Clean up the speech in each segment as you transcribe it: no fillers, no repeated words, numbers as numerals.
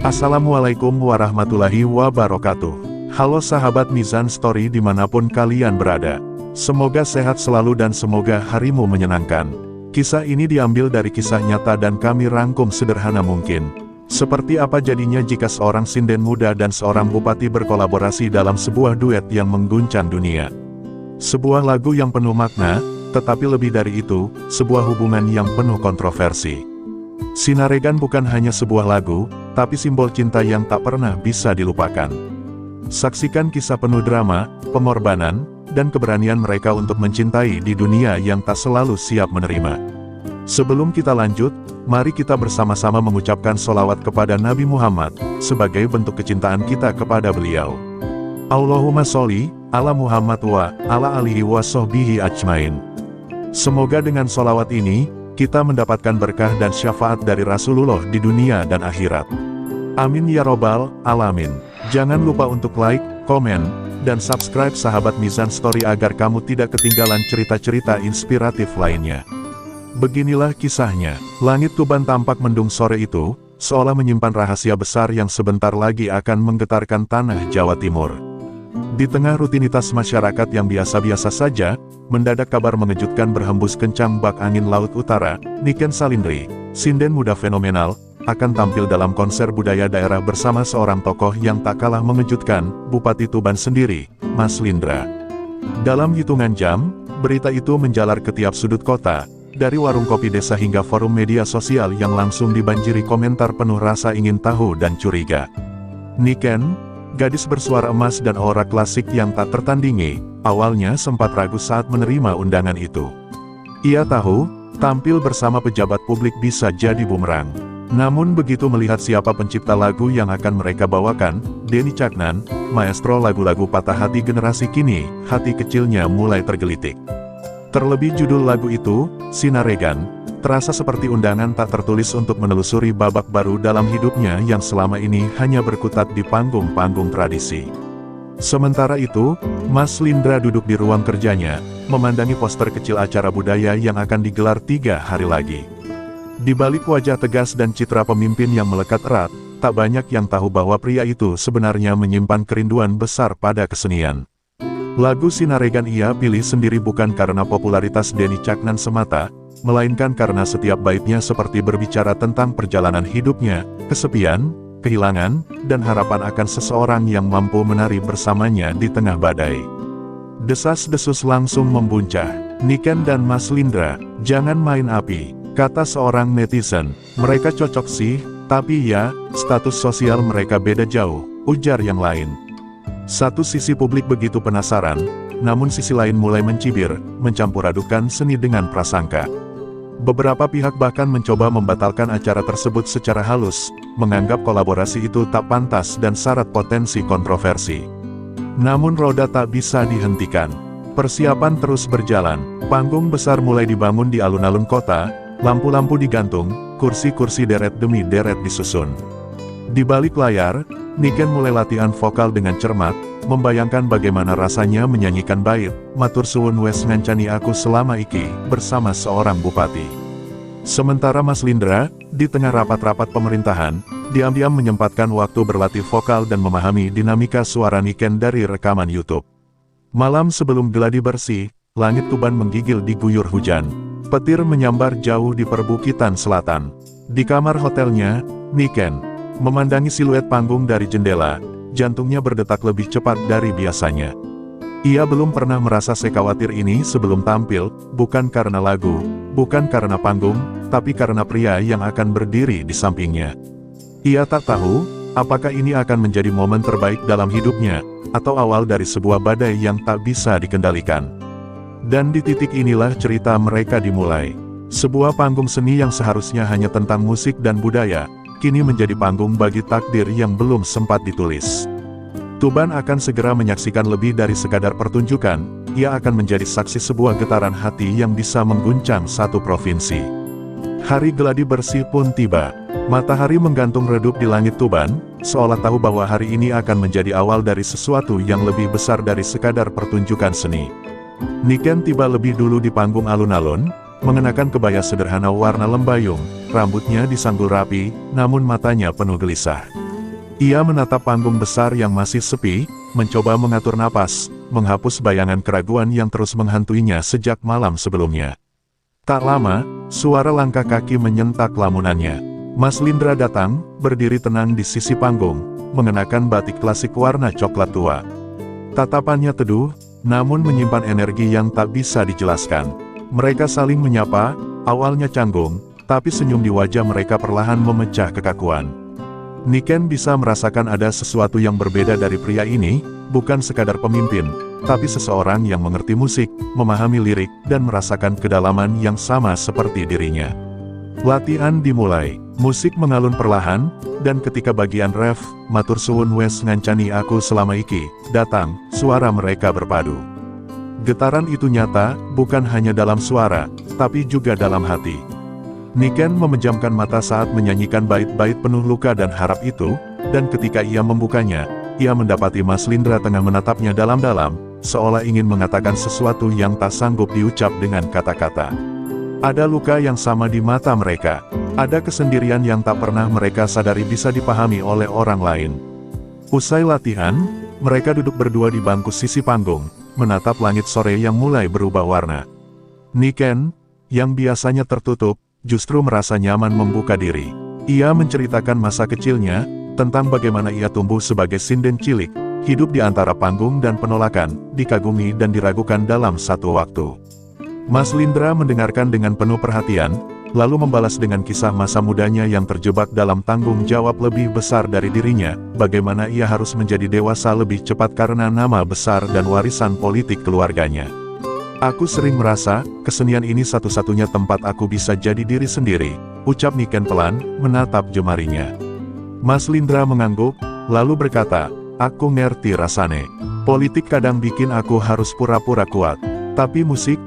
Assalamualaikum warahmatullahi wabarakatuh. Halo sahabat Mizan Story dimanapun kalian berada. Semoga sehat selalu dan semoga harimu menyenangkan. Kisah ini diambil dari kisah nyata dan kami rangkum sederhana mungkin. Seperti apa jadinya jika seorang sinden muda dan seorang bupati berkolaborasi dalam sebuah duet yang mengguncang dunia. Sebuah lagu yang penuh makna, tetapi lebih dari itu, sebuah hubungan yang penuh kontroversi. Sinaregan bukan hanya sebuah lagu, tapi simbol cinta yang tak pernah bisa dilupakan. Saksikan kisah penuh drama, pengorbanan, dan keberanian mereka untuk mencintai di dunia yang tak selalu siap menerima. Sebelum kita lanjut, mari kita bersama-sama mengucapkan sholawat kepada Nabi Muhammad, sebagai bentuk kecintaan kita kepada beliau. Allahumma sholli ala Muhammad wa ala alihi wa sahbihi ajmain. Semoga dengan sholawat ini, kita mendapatkan berkah dan syafaat dari Rasulullah di dunia dan akhirat. Amin ya robbal alamin. Jangan lupa untuk like, komen, dan subscribe sahabat Mizan Story agar kamu tidak ketinggalan cerita-cerita inspiratif lainnya. Beginilah kisahnya. Langit Tuban tampak mendung sore itu, seolah menyimpan rahasia besar yang sebentar lagi akan menggetarkan tanah Jawa Timur. Di tengah rutinitas masyarakat yang biasa-biasa saja, mendadak kabar mengejutkan berhembus kencang bak angin Laut Utara. Niken Salindri, sinden muda fenomenal, akan tampil dalam konser budaya daerah bersama seorang tokoh yang tak kalah mengejutkan, Bupati Tuban sendiri, Mas Lindra. Dalam hitungan jam, berita itu menjalar ke tiap sudut kota, dari warung kopi desa hingga forum media sosial yang langsung dibanjiri komentar penuh rasa ingin tahu dan curiga. Niken, gadis bersuara emas dan aura klasik yang tak tertandingi, awalnya sempat ragu saat menerima undangan itu. Ia tahu, tampil bersama pejabat publik bisa jadi bumerang. Namun begitu melihat siapa pencipta lagu yang akan mereka bawakan, Denny Caknan, maestro lagu-lagu patah hati generasi kini, hati kecilnya mulai tergelitik. Terlebih judul lagu itu, Sinaregan, terasa seperti undangan tak tertulis untuk menelusuri babak baru dalam hidupnya yang selama ini hanya berkutat di panggung-panggung tradisi. Sementara itu, Mas Lindra duduk di ruang kerjanya, memandangi poster kecil acara budaya yang akan digelar 3 hari lagi. Di balik wajah tegas dan citra pemimpin yang melekat erat, tak banyak yang tahu bahwa pria itu sebenarnya menyimpan kerinduan besar pada kesenian. Lagu Sinaregan ia pilih sendiri bukan karena popularitas Denny Caknan semata, melainkan karena setiap baitnya seperti berbicara tentang perjalanan hidupnya, kesepian, kehilangan, dan harapan akan seseorang yang mampu menari bersamanya di tengah badai. Desas-desus langsung membuncah. Niken dan Mas Lindra, jangan main api, kata seorang netizen. Mereka cocok sih, tapi ya, status sosial mereka beda jauh, ujar yang lain. Satu sisi publik begitu penasaran, namun sisi lain mulai mencibir, mencampur adukan seni dengan prasangka. Beberapa pihak bahkan mencoba membatalkan acara tersebut secara halus, menganggap kolaborasi itu tak pantas dan syarat potensi kontroversi. Namun roda tak bisa dihentikan. Persiapan terus berjalan, panggung besar mulai dibangun di alun-alun kota, lampu-lampu digantung, kursi-kursi deret demi deret disusun. Di balik layar, Niken mulai latihan vokal dengan cermat, membayangkan bagaimana rasanya menyanyikan bait, matur suwun wes ngancani aku selama iki, bersama seorang bupati. Sementara Mas Lindra, di tengah rapat-rapat pemerintahan, diam-diam menyempatkan waktu berlatih vokal dan memahami dinamika suara Niken dari rekaman YouTube. Malam sebelum geladi bersih, langit Tuban menggigil diguyur hujan. Petir menyambar jauh di perbukitan selatan. Di kamar hotelnya, Niken memandangi siluet panggung dari jendela, jantungnya berdetak lebih cepat dari biasanya. Ia belum pernah merasa sekhawatir ini sebelum tampil, bukan karena lagu, bukan karena panggung, tapi karena pria yang akan berdiri di sampingnya. Ia tak tahu, apakah ini akan menjadi momen terbaik dalam hidupnya, atau awal dari sebuah badai yang tak bisa dikendalikan. Dan di titik inilah cerita mereka dimulai. Sebuah panggung seni yang seharusnya hanya tentang musik dan budaya, kini menjadi panggung bagi takdir yang belum sempat ditulis. Tuban akan segera menyaksikan lebih dari sekadar pertunjukan, ia akan menjadi saksi sebuah getaran hati yang bisa mengguncang satu provinsi. Hari geladi bersih pun tiba. Matahari menggantung redup di langit Tuban, seolah tahu bahwa hari ini akan menjadi awal dari sesuatu yang lebih besar dari sekadar pertunjukan seni. Niken tiba lebih dulu di panggung alun-alun, mengenakan kebaya sederhana warna lembayung, rambutnya disanggul rapi, namun matanya penuh gelisah. Ia menatap panggung besar yang masih sepi, mencoba mengatur napas, menghapus bayangan keraguan yang terus menghantuinya sejak malam sebelumnya. Tak lama, suara langkah kaki menyentak lamunannya. Mas Lindra datang, berdiri tenang di sisi panggung, mengenakan batik klasik warna coklat tua. Tatapannya teduh, namun menyimpan energi yang tak bisa dijelaskan. Mereka saling menyapa, awalnya canggung, tapi senyum di wajah mereka perlahan memecah kekakuan. Niken bisa merasakan ada sesuatu yang berbeda dari pria ini, bukan sekadar pemimpin, tapi seseorang yang mengerti musik, memahami lirik, dan merasakan kedalaman yang sama seperti dirinya. Latihan dimulai, musik mengalun perlahan, dan ketika bagian ref, matur suwun wes ngancani aku selama iki, datang, suara mereka berpadu. Getaran itu nyata, bukan hanya dalam suara, tapi juga dalam hati. Niken memejamkan mata saat menyanyikan bait-bait penuh luka dan harap itu, dan ketika ia membukanya, ia mendapati Mas Lindra tengah menatapnya dalam-dalam, seolah ingin mengatakan sesuatu yang tak sanggup diucap dengan kata-kata. Ada luka yang sama di mata mereka, ada kesendirian yang tak pernah mereka sadari bisa dipahami oleh orang lain. Usai latihan, mereka duduk berdua di bangku sisi panggung, menatap langit sore yang mulai berubah warna. Niken, yang biasanya tertutup, justru merasa nyaman membuka diri. Ia menceritakan masa kecilnya, tentang bagaimana ia tumbuh sebagai sinden cilik, hidup di antara panggung dan penolakan, dikagumi dan diragukan dalam satu waktu. Mas Lindra mendengarkan dengan penuh perhatian, lalu membalas dengan kisah masa mudanya yang terjebak dalam tanggung jawab lebih besar dari dirinya, bagaimana ia harus menjadi dewasa lebih cepat karena nama besar dan warisan politik keluarganya. Aku sering merasa, kesenian ini satu-satunya tempat aku bisa jadi diri sendiri, ucap Niken pelan, menatap jemarinya. Mas Lindra mengangguk, lalu berkata, aku ngerti rasane. Politik kadang bikin aku harus pura-pura kuat. Tapi musik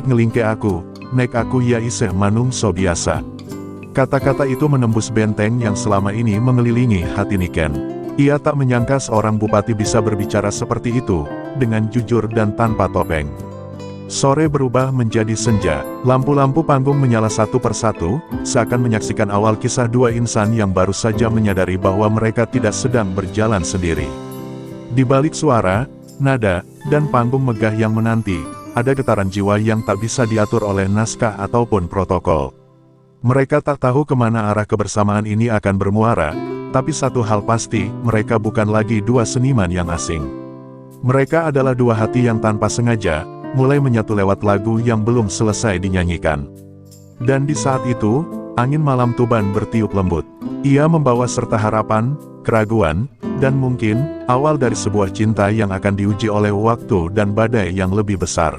ngelingke aku, nek aku ya iseh manungso biasa. Kata-kata itu menembus benteng yang selama ini mengelilingi hati Niken. Ia tak menyangka seorang bupati bisa berbicara seperti itu, dengan jujur dan tanpa topeng. Sore berubah menjadi senja, lampu-lampu panggung menyala satu persatu, seakan menyaksikan awal kisah dua insan yang baru saja menyadari bahwa mereka tidak sedang berjalan sendiri. Di balik suara, nada, dan panggung megah yang menanti, ada getaran jiwa yang tak bisa diatur oleh naskah ataupun protokol. Mereka tak tahu kemana arah kebersamaan ini akan bermuara, tapi satu hal pasti, mereka bukan lagi dua seniman yang asing. Mereka adalah dua hati yang tanpa sengaja, mulai menyatu lewat lagu yang belum selesai dinyanyikan. Dan di saat itu, angin malam Tuban bertiup lembut. Ia membawa serta harapan, keraguan, dan mungkin, awal dari sebuah cinta yang akan diuji oleh waktu dan badai yang lebih besar.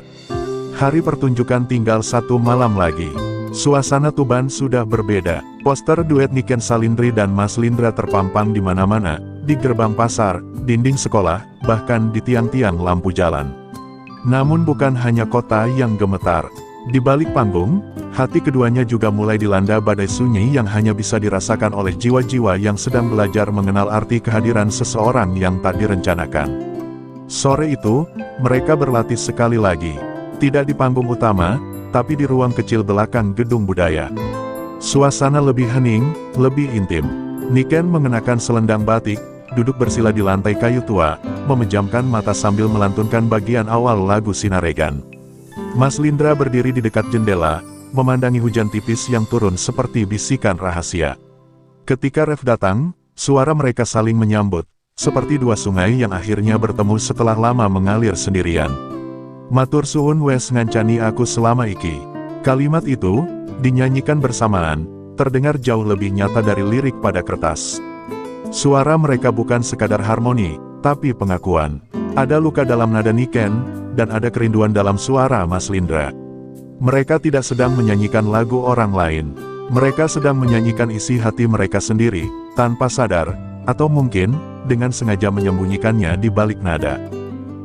Hari pertunjukan tinggal satu malam lagi. Suasana Tuban sudah berbeda. Poster duet Niken Salindri dan Mas Lindra terpampang di mana-mana, di gerbang pasar, dinding sekolah, bahkan di tiang-tiang lampu jalan. Namun bukan hanya kota yang gemetar. Di balik panggung, hati keduanya juga mulai dilanda badai sunyi yang hanya bisa dirasakan oleh jiwa-jiwa yang sedang belajar mengenal arti kehadiran seseorang yang tak direncanakan. Sore itu, mereka berlatih sekali lagi. Tidak di panggung utama, tapi di ruang kecil belakang gedung budaya. Suasana lebih hening, lebih intim. Niken mengenakan selendang batik, duduk bersila di lantai kayu tua, memejamkan mata sambil melantunkan bagian awal lagu Sinaregan. Mas Lindra berdiri di dekat jendela, memandangi hujan tipis yang turun seperti bisikan rahasia. Ketika ref datang, suara mereka saling menyambut, seperti dua sungai yang akhirnya bertemu setelah lama mengalir sendirian. Matur suwun wes ngancani aku selama iki. Kalimat itu, dinyanyikan bersamaan, terdengar jauh lebih nyata dari lirik pada kertas. Suara mereka bukan sekadar harmoni, tapi pengakuan. Ada luka dalam nada Niken, dan ada kerinduan dalam suara Mas Lindra. Mereka tidak sedang menyanyikan lagu orang lain. Mereka sedang menyanyikan isi hati mereka sendiri, tanpa sadar, atau mungkin, dengan sengaja menyembunyikannya di balik nada.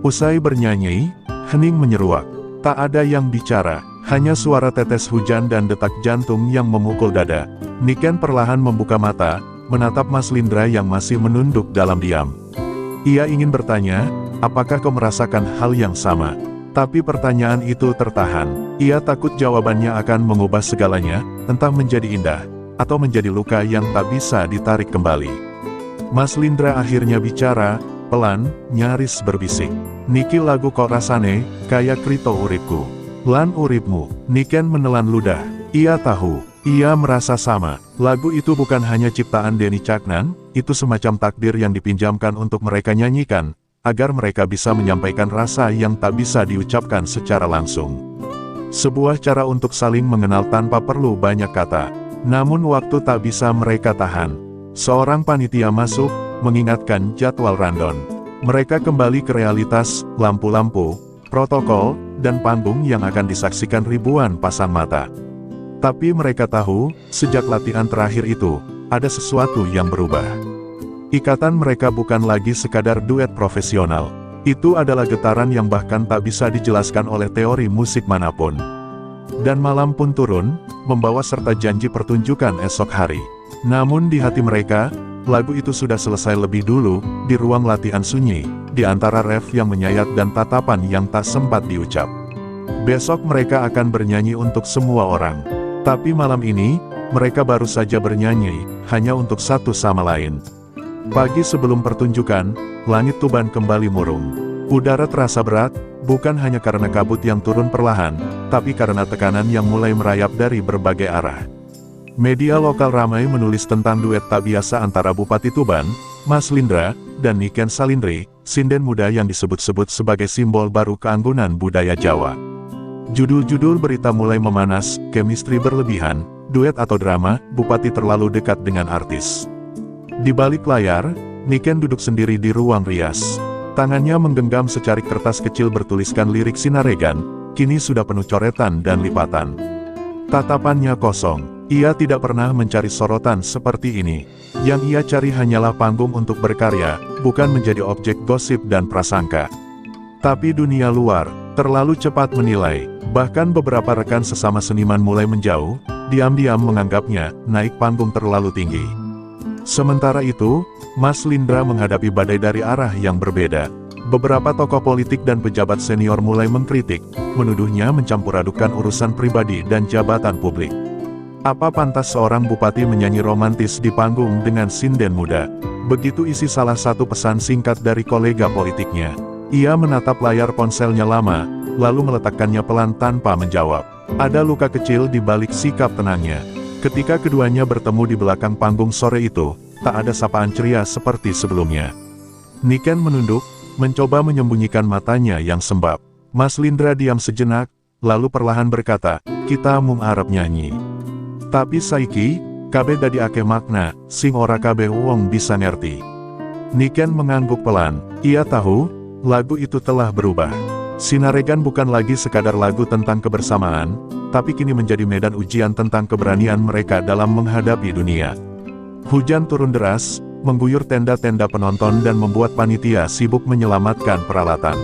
Usai bernyanyi, hening menyeruak. Tak ada yang bicara, hanya suara tetes hujan dan detak jantung yang memukul dada. Niken perlahan membuka mata, menatap Mas Lindra yang masih menunduk dalam diam. Ia ingin bertanya, apakah kau merasakan hal yang sama? Tapi pertanyaan itu tertahan. Ia takut jawabannya akan mengubah segalanya, entah menjadi indah, atau menjadi luka yang tak bisa ditarik kembali. Mas Lindra akhirnya bicara, pelan, nyaris berbisik. Niki lagu kok rasane, kaya krito uripku. Lan uripmu. Niken menelan ludah. Ia tahu. Ia merasa sama. Lagu itu bukan hanya ciptaan Denny Caknan, itu semacam takdir yang dipinjamkan untuk mereka nyanyikan, agar mereka bisa menyampaikan rasa yang tak bisa diucapkan secara langsung. Sebuah cara untuk saling mengenal tanpa perlu banyak kata. Namun waktu tak bisa mereka tahan. Seorang panitia masuk, mengingatkan jadwal rundown. Mereka kembali ke realitas, lampu-lampu, protokol, dan panggung yang akan disaksikan ribuan pasang mata. Tapi mereka tahu, sejak latihan terakhir itu, ada sesuatu yang berubah. Ikatan mereka bukan lagi sekadar duet profesional. Itu adalah getaran yang bahkan tak bisa dijelaskan oleh teori musik manapun. Dan malam pun turun, membawa serta janji pertunjukan esok hari. Namun di hati mereka, lagu itu sudah selesai lebih dulu, di ruang latihan sunyi, di antara ref yang menyayat dan tatapan yang tak sempat diucap. Besok mereka akan bernyanyi untuk semua orang. Tapi malam ini, mereka baru saja bernyanyi, hanya untuk satu sama lain. Pagi sebelum pertunjukan, langit Tuban kembali murung. Udara terasa berat, bukan hanya karena kabut yang turun perlahan, tapi karena tekanan yang mulai merayap dari berbagai arah. Media lokal ramai menulis tentang duet tak biasa antara Bupati Tuban, Mas Lindra, dan Niken Salindri, sinden muda yang disebut-sebut sebagai simbol baru keanggunan budaya Jawa. Judul-judul berita mulai memanas, chemistry berlebihan, duet atau drama, Bupati terlalu dekat dengan artis. Di balik layar, Niken duduk sendiri di ruang rias. Tangannya menggenggam secarik kertas kecil bertuliskan lirik Sinaregan, kini sudah penuh coretan dan lipatan. Tatapannya kosong. Ia tidak pernah mencari sorotan seperti ini. Yang ia cari hanyalah panggung untuk berkarya, bukan menjadi objek gosip dan prasangka. Tapi dunia luar, terlalu cepat menilai. Bahkan beberapa rekan sesama seniman mulai menjauh, diam-diam menganggapnya, naik panggung terlalu tinggi. Sementara itu, Mas Lindra menghadapi badai dari arah yang berbeda. Beberapa tokoh politik dan pejabat senior mulai mengkritik, menuduhnya mencampur-adukan urusan pribadi dan jabatan publik. Apa pantas seorang bupati menyanyi romantis di panggung dengan sinden muda? Begitu isi salah satu pesan singkat dari kolega politiknya. Ia menatap layar ponselnya lama, lalu meletakkannya pelan tanpa menjawab. Ada luka kecil di balik sikap tenangnya. Ketika keduanya bertemu di belakang panggung sore itu, tak ada sapaan ceria seperti sebelumnya. Niken menunduk, mencoba menyembunyikan matanya yang sembab. Mas Lindra diam sejenak, lalu perlahan berkata, kita mung arep nyanyi. Tapi saiki, kabeh dadi akeh makna, sing ora kabeh wong bisa ngerti. Niken mengangguk pelan, ia tahu, lagu itu telah berubah. Sinaregan bukan lagi sekadar lagu tentang kebersamaan, tapi kini menjadi medan ujian tentang keberanian mereka dalam menghadapi dunia. Hujan turun deras, mengguyur tenda-tenda penonton dan membuat panitia sibuk menyelamatkan peralatan.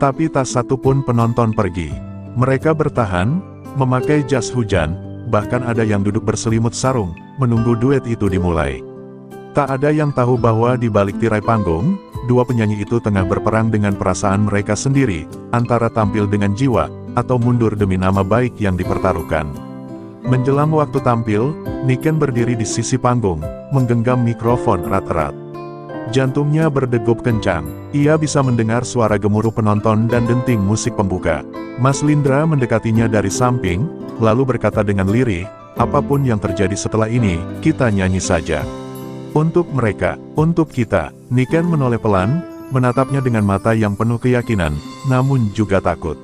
Tapi tak satu pun penonton pergi. Mereka bertahan, memakai jas hujan, bahkan ada yang duduk berselimut sarung, menunggu duet itu dimulai. Tak ada yang tahu bahwa di balik tirai panggung, dua penyanyi itu tengah berperang dengan perasaan mereka sendiri, antara tampil dengan jiwa, atau mundur demi nama baik yang dipertaruhkan. Menjelang waktu tampil, Niken berdiri di sisi panggung, menggenggam mikrofon erat-erat. Jantungnya berdegup kencang, ia bisa mendengar suara gemuruh penonton dan denting musik pembuka. Mas Lindra mendekatinya dari samping, lalu berkata dengan lirih, apapun yang terjadi setelah ini, kita nyanyi saja. Untuk mereka, untuk kita. Niken menoleh pelan, menatapnya dengan mata yang penuh keyakinan, namun juga takut.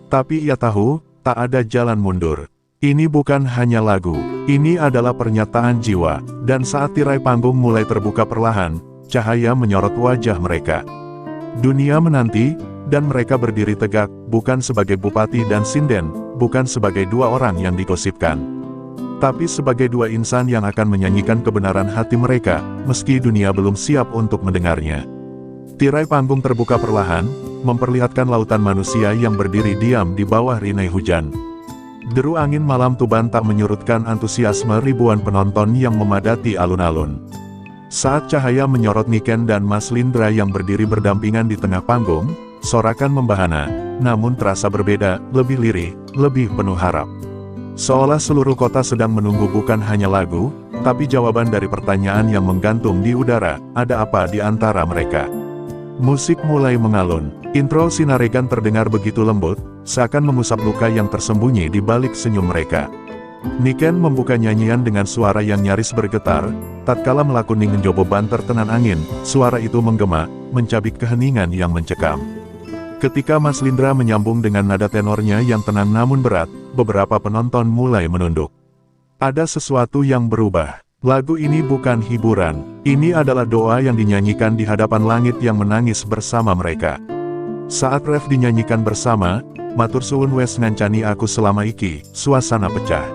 Tapi ia tahu, tak ada jalan mundur. Ini bukan hanya lagu, ini adalah pernyataan jiwa, dan saat tirai panggung mulai terbuka perlahan, cahaya menyorot wajah mereka. Dunia menanti, dan mereka berdiri tegak, bukan sebagai bupati dan sinden, bukan sebagai dua orang yang digosipkan, tapi sebagai dua insan yang akan menyanyikan kebenaran hati mereka, meski dunia belum siap untuk mendengarnya. Tirai panggung terbuka perlahan, memperlihatkan lautan manusia yang berdiri diam di bawah rinai hujan. Deru angin malam Tuban tak menyurutkan antusiasme ribuan penonton yang memadati alun-alun. Saat cahaya menyorot Niken dan Mas Lindra yang berdiri berdampingan di tengah panggung, sorakan membahana, namun terasa berbeda, lebih lirih, lebih penuh harap. Seolah seluruh kota sedang menunggu bukan hanya lagu, tapi jawaban dari pertanyaan yang menggantung di udara, ada apa di antara mereka? Musik mulai mengalun. Intro Sinaregan terdengar begitu lembut, seakan mengusap luka yang tersembunyi di balik senyum mereka. Niken membuka nyanyian dengan suara yang nyaris bergetar, tatkala melakoni ngenjobo banter tenan angin, suara itu menggema, mencabik keheningan yang mencekam. Ketika Mas Lindra menyambung dengan nada tenornya yang tenang namun berat, beberapa penonton mulai menunduk. Ada sesuatu yang berubah. Lagu ini bukan hiburan, ini adalah doa yang dinyanyikan di hadapan langit yang menangis bersama mereka. Saat ref dinyanyikan bersama, matur suwun wes ngancani aku selama iki, suasana pecah.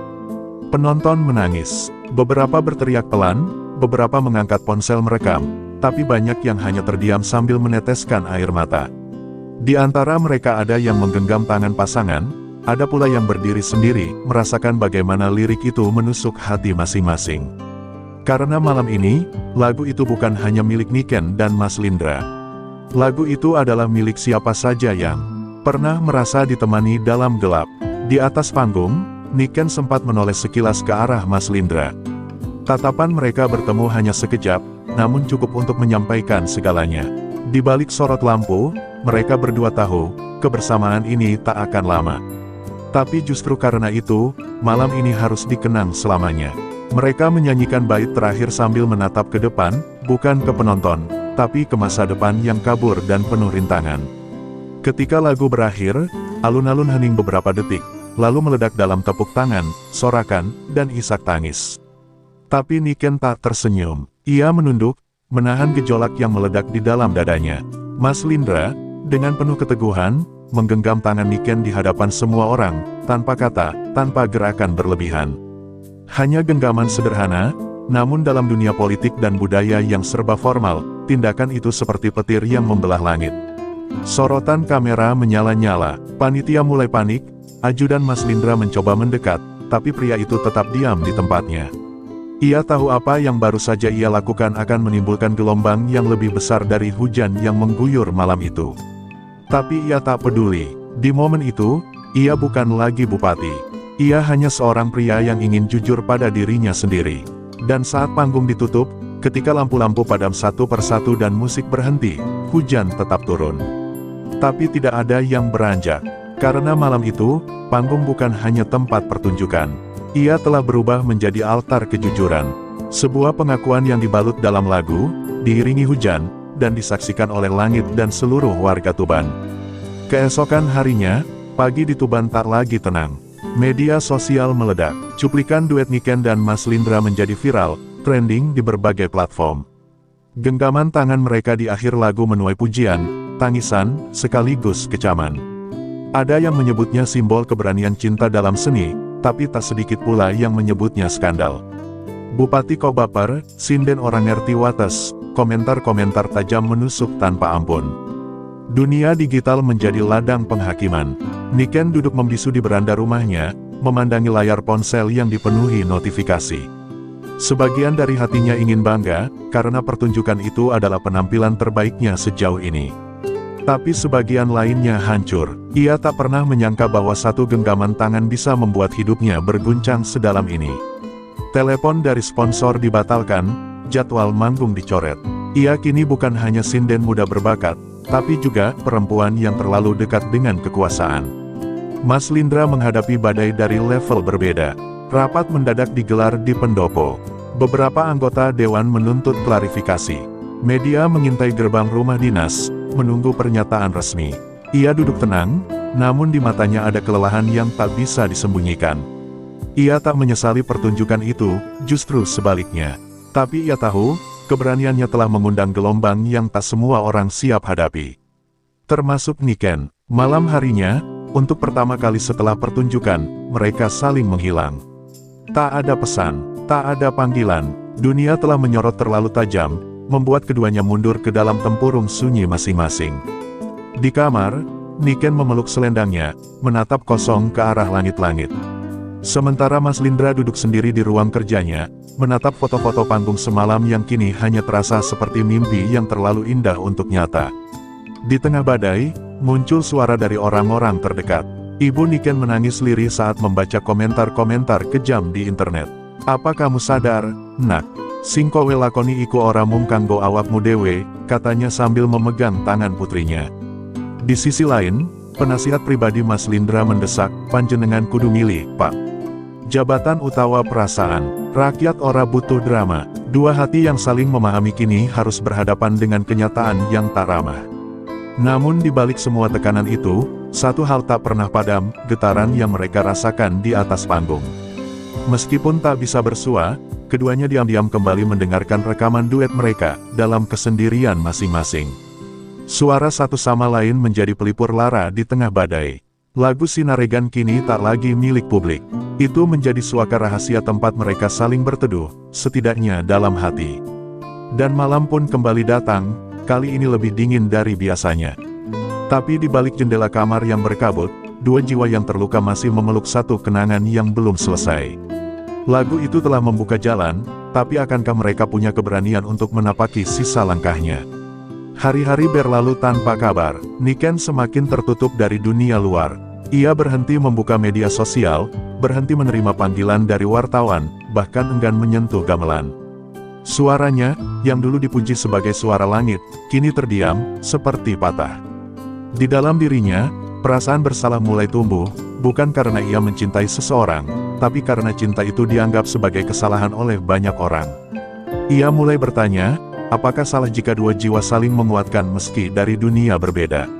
Penonton menangis, beberapa berteriak pelan, beberapa mengangkat ponsel merekam, tapi banyak yang hanya terdiam sambil meneteskan air mata. Di antara mereka ada yang menggenggam tangan pasangan, ada pula yang berdiri sendiri, merasakan bagaimana lirik itu menusuk hati masing-masing. Karena malam ini, lagu itu bukan hanya milik Niken dan Mas Lindra. Lagu itu adalah milik siapa saja yang pernah merasa ditemani dalam gelap. Di atas panggung, Niken sempat menoleh sekilas ke arah Mas Lindra. Tatapan mereka bertemu hanya sekejap, namun cukup untuk menyampaikan segalanya. Di balik sorot lampu, mereka berdua tahu, kebersamaan ini tak akan lama. Tapi justru karena itu, malam ini harus dikenang selamanya. Mereka menyanyikan bait terakhir sambil menatap ke depan, bukan ke penonton, tapi ke masa depan yang kabur dan penuh rintangan. Ketika lagu berakhir, alun-alun hening beberapa detik, lalu meledak dalam tepuk tangan, sorakan, dan isak tangis. Tapi Niken tak tersenyum. Ia menunduk, menahan gejolak yang meledak di dalam dadanya. Mas Lindra, dengan penuh keteguhan, menggenggam tangan Niken di hadapan semua orang, tanpa kata, tanpa gerakan berlebihan. Hanya genggaman sederhana, namun dalam dunia politik dan budaya yang serba formal, tindakan itu seperti petir yang membelah langit. Sorotan kamera menyala-nyala, panitia mulai panik, ajudan Mas Lindra mencoba mendekat, tapi pria itu tetap diam di tempatnya. Ia tahu apa yang baru saja ia lakukan akan menimbulkan gelombang yang lebih besar dari hujan yang mengguyur malam itu. Tapi ia tak peduli, di momen itu, ia bukan lagi bupati. Ia hanya seorang pria yang ingin jujur pada dirinya sendiri. Dan saat panggung ditutup, ketika lampu-lampu padam satu persatu dan musik berhenti, hujan tetap turun. Tapi tidak ada yang beranjak. Karena malam itu, panggung bukan hanya tempat pertunjukan. Ia telah berubah menjadi altar kejujuran. Sebuah pengakuan yang dibalut dalam lagu, diiringi hujan, dan disaksikan oleh langit dan seluruh warga Tuban. Keesokan harinya, pagi di Tuban tak lagi tenang. Media sosial meledak, cuplikan duet Niken dan Mas Lindra menjadi viral, trending di berbagai platform. Genggaman tangan mereka di akhir lagu menuai pujian, tangisan, sekaligus kecaman. Ada yang menyebutnya simbol keberanian cinta dalam seni, tapi tak sedikit pula yang menyebutnya skandal. Bupati kok baper, sinden orang ngerti wates, komentar-komentar tajam menusuk tanpa ampun. Dunia digital menjadi ladang penghakiman. Niken duduk membisu di beranda rumahnya, memandangi layar ponsel yang dipenuhi notifikasi. Sebagian dari hatinya ingin bangga, karena pertunjukan itu adalah penampilan terbaiknya sejauh ini. Tapi sebagian lainnya hancur. Ia tak pernah menyangka bahwa satu genggaman tangan bisa membuat hidupnya berguncang sedalam ini. Telepon dari sponsor dibatalkan, jadwal manggung dicoret. Ia kini bukan hanya sinden muda berbakat, tapi juga perempuan yang terlalu dekat dengan kekuasaan. Mas Lindra menghadapi badai dari level berbeda. Rapat mendadak digelar di pendopo. Beberapa anggota dewan menuntut klarifikasi. Media mengintai gerbang rumah dinas, menunggu pernyataan resmi. Ia duduk tenang, namun di matanya ada kelelahan yang tak bisa disembunyikan. Ia tak menyesali pertunjukan itu, justru sebaliknya. Tapi ia tahu, keberaniannya telah mengundang gelombang yang tak semua orang siap hadapi. Termasuk Niken. Malam harinya, untuk pertama kali setelah pertunjukan, mereka saling menghilang. Tak ada pesan, tak ada panggilan, dunia telah menyorot terlalu tajam, membuat keduanya mundur ke dalam tempurung sunyi masing-masing. Di kamar, Niken memeluk selendangnya, menatap kosong ke arah langit-langit. Sementara Mas Lindra duduk sendiri di ruang kerjanya, menatap foto-foto panggung semalam yang kini hanya terasa seperti mimpi yang terlalu indah untuk nyata. Di tengah badai, muncul suara dari orang-orang terdekat. Ibu Niken menangis lirih saat membaca komentar-komentar kejam di internet. Apa kamu sadar, nak? Sing kowe lakoni iku ora mung kanggo awakmu dhewe, katanya sambil memegang tangan putrinya. Di sisi lain, penasihat pribadi Mas Lindra mendesak, panjenengan kudu milih, Pak. Jabatan utawa perasaan, rakyat ora butuh drama. Dua hati yang saling memahami kini harus berhadapan dengan kenyataan yang tak ramah. Namun di balik semua tekanan itu, satu hal tak pernah padam, getaran yang mereka rasakan di atas panggung. Meskipun tak bisa bersua, keduanya diam-diam kembali mendengarkan rekaman duet mereka, dalam kesendirian masing-masing. Suara satu sama lain menjadi pelipur lara di tengah badai. Lagu Sinaregan kini tak lagi milik publik. Itu menjadi suaka rahasia tempat mereka saling berteduh, setidaknya dalam hati. Dan malam pun kembali datang, kali ini lebih dingin dari biasanya. Tapi di balik jendela kamar yang berkabut, dua jiwa yang terluka masih memeluk satu kenangan yang belum selesai. Lagu itu telah membuka jalan, tapi akankah mereka punya keberanian untuk menapaki sisa langkahnya? Hari-hari berlalu tanpa kabar, Niken semakin tertutup dari dunia luar. Ia berhenti membuka media sosial, berhenti menerima panggilan dari wartawan, bahkan enggan menyentuh gamelan. Suaranya, yang dulu dipuji sebagai suara langit, kini terdiam, seperti patah. Di dalam dirinya, perasaan bersalah mulai tumbuh, bukan karena ia mencintai seseorang, tapi karena cinta itu dianggap sebagai kesalahan oleh banyak orang. Ia mulai bertanya, apakah salah jika dua jiwa saling menguatkan meski dari dunia berbeda?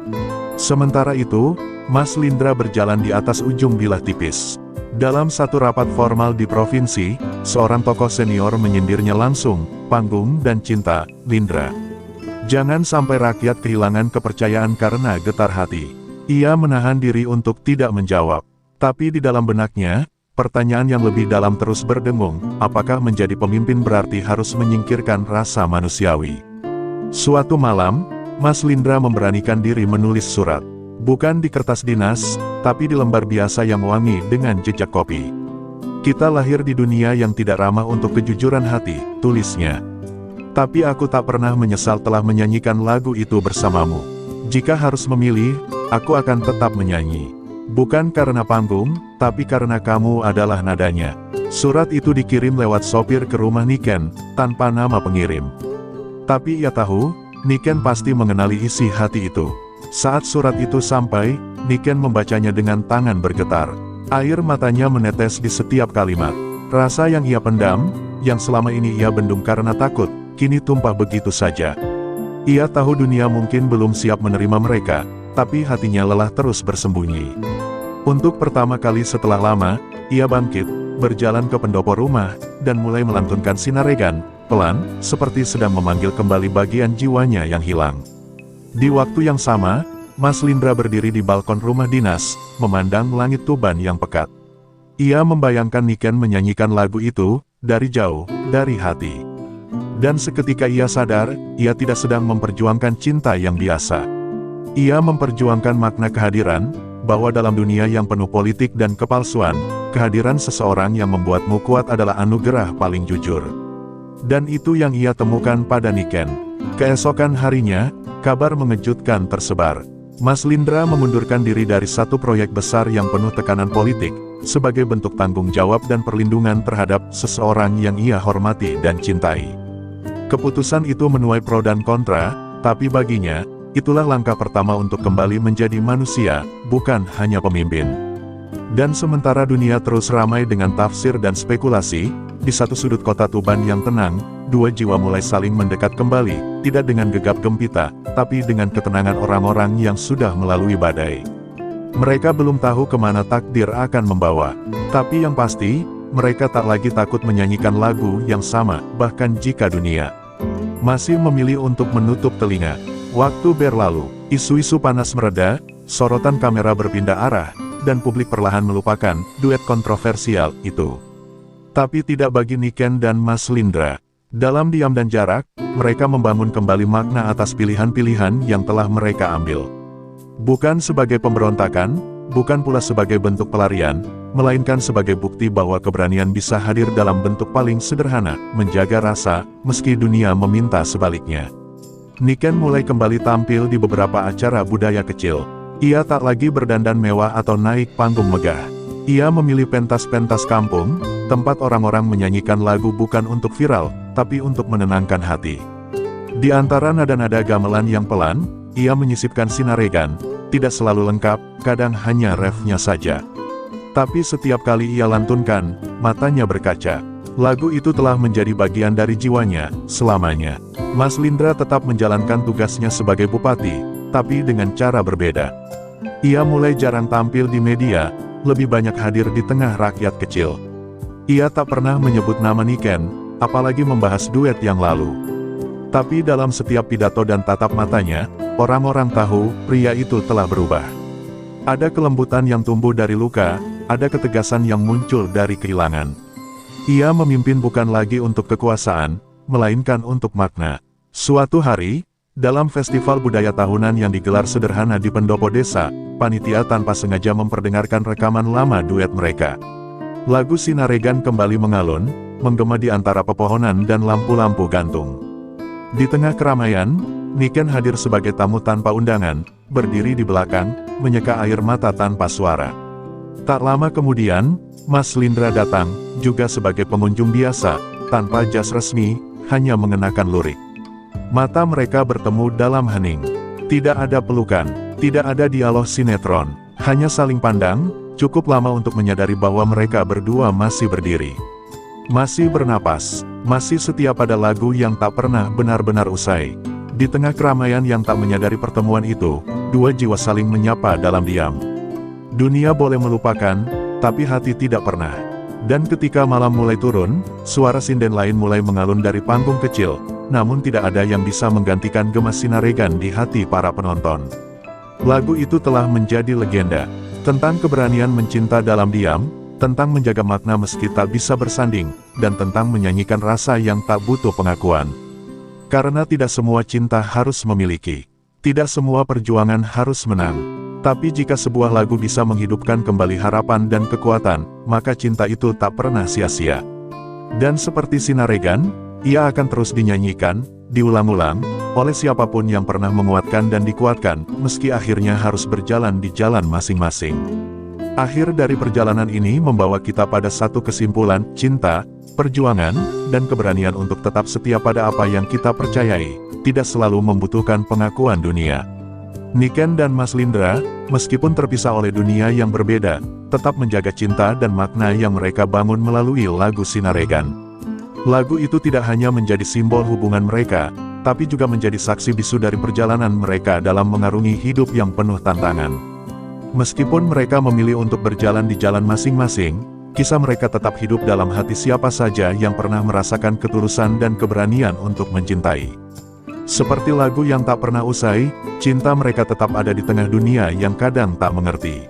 Sementara itu, Mas Lindra berjalan di atas ujung bilah tipis. Dalam satu rapat formal di provinsi, seorang tokoh senior menyindirnya langsung, panggung dan cinta, Lindra. Jangan sampai rakyat kehilangan kepercayaan karena getar hati. Ia menahan diri untuk tidak menjawab. Tapi di dalam benaknya, pertanyaan yang lebih dalam terus berdengung, apakah menjadi pemimpin berarti harus menyingkirkan rasa manusiawi? Suatu malam, Mas Lindra memberanikan diri menulis surat. Bukan di kertas dinas, tapi di lembar biasa yang wangi dengan jejak kopi. Kita lahir di dunia yang tidak ramah untuk kejujuran hati, tulisnya. Tapi aku tak pernah menyesal telah menyanyikan lagu itu bersamamu. Jika harus memilih, aku akan tetap menyanyi. Bukan karena panggung, tapi karena kamu adalah nadanya. Surat itu dikirim lewat sopir ke rumah Niken, tanpa nama pengirim. Tapi ia tahu, Niken pasti mengenali isi hati itu. Saat surat itu sampai, Niken membacanya dengan tangan bergetar. Air matanya menetes di setiap kalimat. Rasa yang ia pendam, yang selama ini ia bendung karena takut, kini tumpah begitu saja. Ia tahu dunia mungkin belum siap menerima mereka, tapi hatinya lelah terus bersembunyi. Untuk pertama kali setelah lama, ia bangkit, berjalan ke pendopo rumah, dan mulai melantunkan Sinaregan, pelan, seperti sedang memanggil kembali bagian jiwanya yang hilang. Di waktu yang sama, Mas Lindra berdiri di balkon rumah dinas, memandang langit Tuban yang pekat. Ia membayangkan Niken menyanyikan lagu itu, dari jauh, dari hati. Dan seketika ia sadar, ia tidak sedang memperjuangkan cinta yang biasa. Ia memperjuangkan makna kehadiran, bahwa dalam dunia yang penuh politik dan kepalsuan, kehadiran seseorang yang membuatmu kuat adalah anugerah paling jujur. Dan itu yang ia temukan pada Niken. Keesokan harinya, kabar mengejutkan tersebar. Mas Lindra mengundurkan diri dari satu proyek besar yang penuh tekanan politik, sebagai bentuk tanggung jawab dan perlindungan terhadap seseorang yang ia hormati dan cintai. Keputusan itu menuai pro dan kontra, tapi baginya, itulah langkah pertama untuk kembali menjadi manusia, bukan hanya pemimpin. Dan sementara dunia terus ramai dengan tafsir dan spekulasi, di satu sudut kota Tuban yang tenang, dua jiwa mulai saling mendekat kembali, tidak dengan gegap gempita, tapi dengan ketenangan orang-orang yang sudah melalui badai. Mereka belum tahu kemana takdir akan membawa. Tapi yang pasti, mereka tak lagi takut menyanyikan lagu yang sama, bahkan jika dunia masih memilih untuk menutup telinga. Waktu berlalu, isu-isu panas mereda, sorotan kamera berpindah arah, dan publik perlahan melupakan duet kontroversial itu. Tapi tidak bagi Niken dan Mas Lindra. Dalam diam dan jarak, mereka membangun kembali makna atas pilihan-pilihan yang telah mereka ambil. Bukan sebagai pemberontakan, bukan pula sebagai bentuk pelarian, melainkan sebagai bukti bahwa keberanian bisa hadir dalam bentuk paling sederhana, menjaga rasa, meski dunia meminta sebaliknya. Niken mulai kembali tampil di beberapa acara budaya kecil. Ia tak lagi berdandan mewah atau naik panggung megah. Ia memilih pentas-pentas kampung, tempat orang-orang menyanyikan lagu bukan untuk viral, tapi untuk menenangkan hati. Di antara nada-nada gamelan yang pelan, ia menyisipkan sinaregan, tidak selalu lengkap, kadang hanya refnya saja. Tapi setiap kali ia lantunkan, matanya berkaca. Lagu itu telah menjadi bagian dari jiwanya, selamanya. Mas Lindra tetap menjalankan tugasnya sebagai bupati, tapi dengan cara berbeda. Ia mulai jarang tampil di media, lebih banyak hadir di tengah rakyat kecil. Ia tak pernah menyebut nama Niken, apalagi membahas duet yang lalu. Tapi dalam setiap pidato dan tatap matanya, orang-orang tahu, pria itu telah berubah. Ada kelembutan yang tumbuh dari luka, ada ketegasan yang muncul dari kehilangan. Ia memimpin bukan lagi untuk kekuasaan, melainkan untuk makna. Suatu hari, dalam festival budaya tahunan yang digelar sederhana di pendopo desa, panitia tanpa sengaja memperdengarkan rekaman lama duet mereka. Lagu Sinaregan kembali mengalun, menggema di antara pepohonan dan lampu-lampu gantung. Di tengah keramaian, Niken hadir sebagai tamu tanpa undangan, berdiri di belakang, menyeka air mata tanpa suara. Tak lama kemudian, Mas Lindra datang, juga sebagai pengunjung biasa, tanpa jas resmi, hanya mengenakan lurik. Mata mereka bertemu dalam hening. Tidak ada pelukan, tidak ada dialog sinetron, hanya saling pandang, cukup lama untuk menyadari bahwa mereka berdua masih berdiri. Masih bernapas, masih setia pada lagu yang tak pernah benar-benar usai. Di tengah keramaian yang tak menyadari pertemuan itu, dua jiwa saling menyapa dalam diam. Dunia boleh melupakan, tapi hati tidak pernah. Dan ketika malam mulai turun, suara sinden lain mulai mengalun dari panggung kecil, namun tidak ada yang bisa menggantikan gema Sinaregan di hati para penonton. Lagu itu telah menjadi legenda, tentang keberanian mencinta dalam diam, tentang menjaga makna meski tak bisa bersanding, dan tentang menyanyikan rasa yang tak butuh pengakuan. Karena tidak semua cinta harus memiliki, tidak semua perjuangan harus menang. Tapi jika sebuah lagu bisa menghidupkan kembali harapan dan kekuatan, maka cinta itu tak pernah sia-sia. Dan seperti Sinaregan, ia akan terus dinyanyikan, diulang-ulang, oleh siapapun yang pernah menguatkan dan dikuatkan, meski akhirnya harus berjalan di jalan masing-masing. Akhir dari perjalanan ini membawa kita pada satu kesimpulan, cinta, perjuangan, dan keberanian untuk tetap setia pada apa yang kita percayai, tidak selalu membutuhkan pengakuan dunia. Niken dan Mas Lindra, meskipun terpisah oleh dunia yang berbeda, tetap menjaga cinta dan makna yang mereka bangun melalui lagu Sinaregan. Lagu itu tidak hanya menjadi simbol hubungan mereka, tapi juga menjadi saksi bisu dari perjalanan mereka dalam mengarungi hidup yang penuh tantangan. Meskipun mereka memilih untuk berjalan di jalan masing-masing, kisah mereka tetap hidup dalam hati siapa saja yang pernah merasakan ketulusan dan keberanian untuk mencintai. Seperti lagu yang tak pernah usai, cinta mereka tetap ada di tengah dunia yang kadang tak mengerti.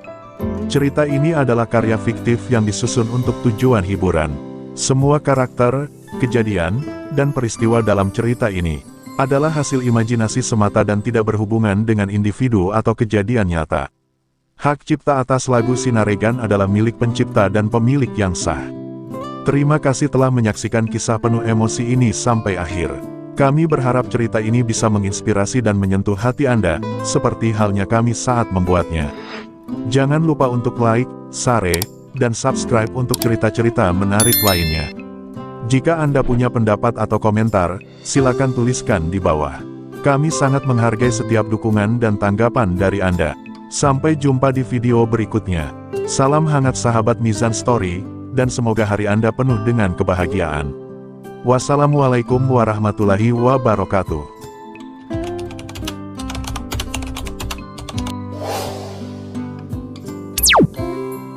Cerita ini adalah karya fiktif yang disusun untuk tujuan hiburan. Semua karakter, kejadian, dan peristiwa dalam cerita ini adalah hasil imajinasi semata dan tidak berhubungan dengan individu atau kejadian nyata. Hak cipta atas lagu Sinaregan adalah milik pencipta dan pemilik yang sah. Terima kasih telah menyaksikan kisah penuh emosi ini sampai akhir. Kami berharap cerita ini bisa menginspirasi dan menyentuh hati Anda, seperti halnya kami saat membuatnya. Jangan lupa untuk like, share, dan subscribe untuk cerita-cerita menarik lainnya. Jika Anda punya pendapat atau komentar, silakan tuliskan di bawah. Kami sangat menghargai setiap dukungan dan tanggapan dari Anda. Sampai jumpa di video berikutnya. Salam hangat sahabat Mizan Story, dan semoga hari Anda penuh dengan kebahagiaan. Wassalamualaikum warahmatullahi wabarakatuh.